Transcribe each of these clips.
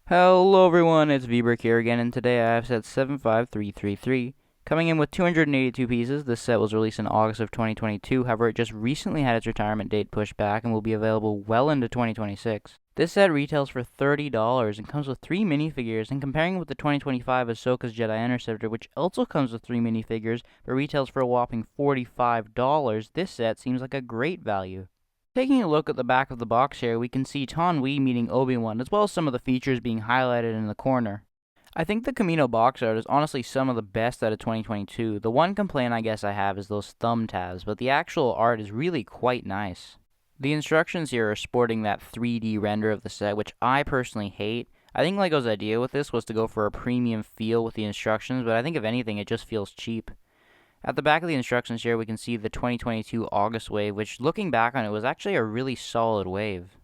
Hello everyone, it's VBrick here again, and today I have set 75333. Coming in with 282 pieces, this set was released in August of 2022, however it just recently had its retirement date pushed back and will be available well into 2026. This set retails for $30 and comes with 3 minifigures, and comparing with the 2025 Ahsoka's Jedi Interceptor, which also comes with 3 minifigures but retails for a whopping $45, this set seems like a great value. Taking a look at the back of the box here, we can see Taunwi meeting Obi-Wan, as well as some of the features being highlighted in the corner. I think the Camino box art is honestly some of the best out of 2022. The one complaint I guess I have is those thumb tabs, but the actual art is really quite nice. The instructions here are sporting that 3D render of the set, which I personally hate. I think LEGO's idea with this was to go for a premium feel with the instructions, but I think if anything it just feels cheap. At the back of the instructions here, we can see the 2022 August wave, which, looking back on it, was actually a really solid wave.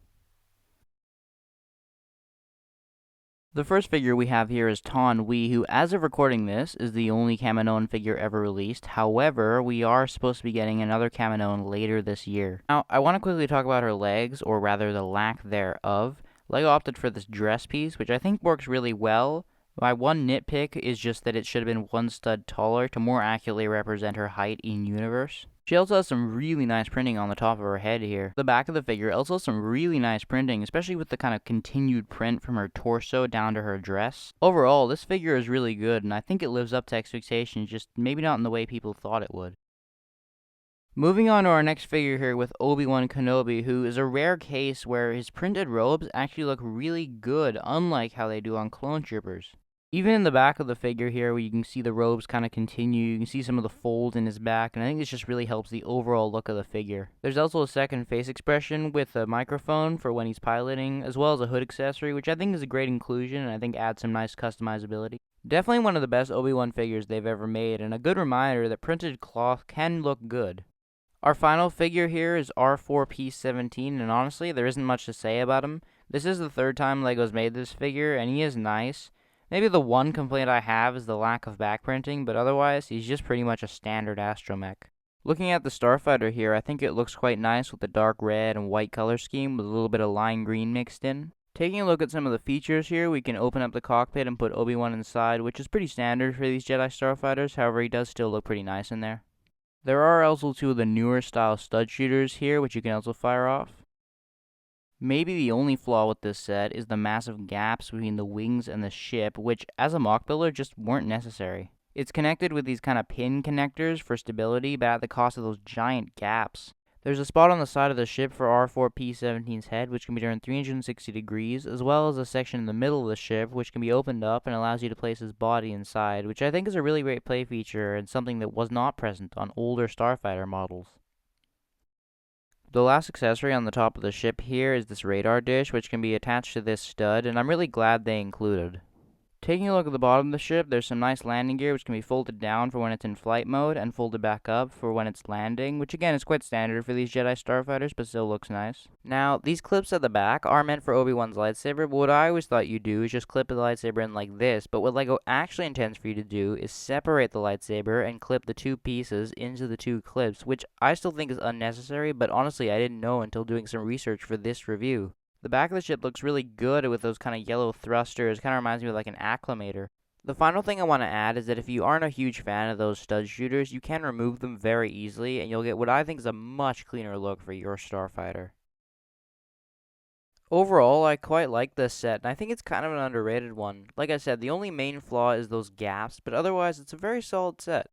The first figure we have here is Taun We, who, as of recording this, is the only Kaminoan figure ever released. However, we are supposed to be getting another Kaminoan later this year. Now, I want to quickly talk about her legs, or rather the lack thereof. LEGO opted for this dress piece, which I think works really well. My one nitpick is just that it should have been one stud taller to more accurately represent her height in universe. She also has some really nice printing on the top of her head here. The back of the figure also has some really nice printing, especially with the kind of continued print from her torso down to her dress. Overall, this figure is really good, and I think it lives up to expectations, just maybe not in the way people thought it would. Moving on to our next figure here with Obi-Wan Kenobi, who is a rare case where his printed robes actually look really good, unlike how they do on Clone Troopers. Even in the back of the figure here, where you can see the robes kind of continue, you can see some of the folds in his back, and I think this just really helps the overall look of the figure. There's also a second face expression with a microphone for when he's piloting, as well as a hood accessory, which I think is a great inclusion, and I think adds some nice customizability. Definitely one of the best Obi-Wan figures they've ever made, and a good reminder that printed cloth can look good. Our final figure here is R4P17, and honestly, there isn't much to say about him. This is the third time LEGO's made this figure, and he is nice. Maybe the one complaint I have is the lack of back printing, but otherwise, he's just pretty much a standard astromech. Looking at the Starfighter here, I think it looks quite nice with the dark red and white color scheme with a little bit of lime green mixed in. Taking a look at some of the features here, we can open up the cockpit and put Obi-Wan inside, which is pretty standard for these Jedi Starfighters, however he does still look pretty nice in there. There are also two of the newer style stud shooters here, which you can also fire off. Maybe the only flaw with this set is the massive gaps between the wings and the ship, which, as a mock builder, just weren't necessary. It's connected with these kind of pin connectors for stability, but at the cost of those giant gaps. There's a spot on the side of the ship for R4P17's head, which can be turned 360 degrees, as well as a section in the middle of the ship, which can be opened up and allows you to place his body inside, which I think is a really great play feature and something that was not present on older Starfighter models. The last accessory on the top of the ship here is this radar dish, which can be attached to this stud, and I'm really glad they included. Taking a look at the bottom of the ship, there's some nice landing gear which can be folded down for when it's in flight mode and folded back up for when it's landing, which again is quite standard for these Jedi Starfighters, but still looks nice. Now, these clips at the back are meant for Obi-Wan's lightsaber, but what I always thought you'd do is just clip the lightsaber in like this, but what LEGO actually intends for you to do is separate the lightsaber and clip the two pieces into the two clips, which I still think is unnecessary, but honestly I didn't know until doing some research for this review. The back of the ship looks really good with those kind of yellow thrusters. Kind of reminds me of like an acclimator. The final thing I want to add is that if you aren't a huge fan of those stud shooters, you can remove them very easily, and you'll get what I think is a much cleaner look for your Starfighter. Overall, I quite like this set, and I think it's kind of an underrated one. Like I said, the only main flaw is those gaps, but otherwise it's a very solid set.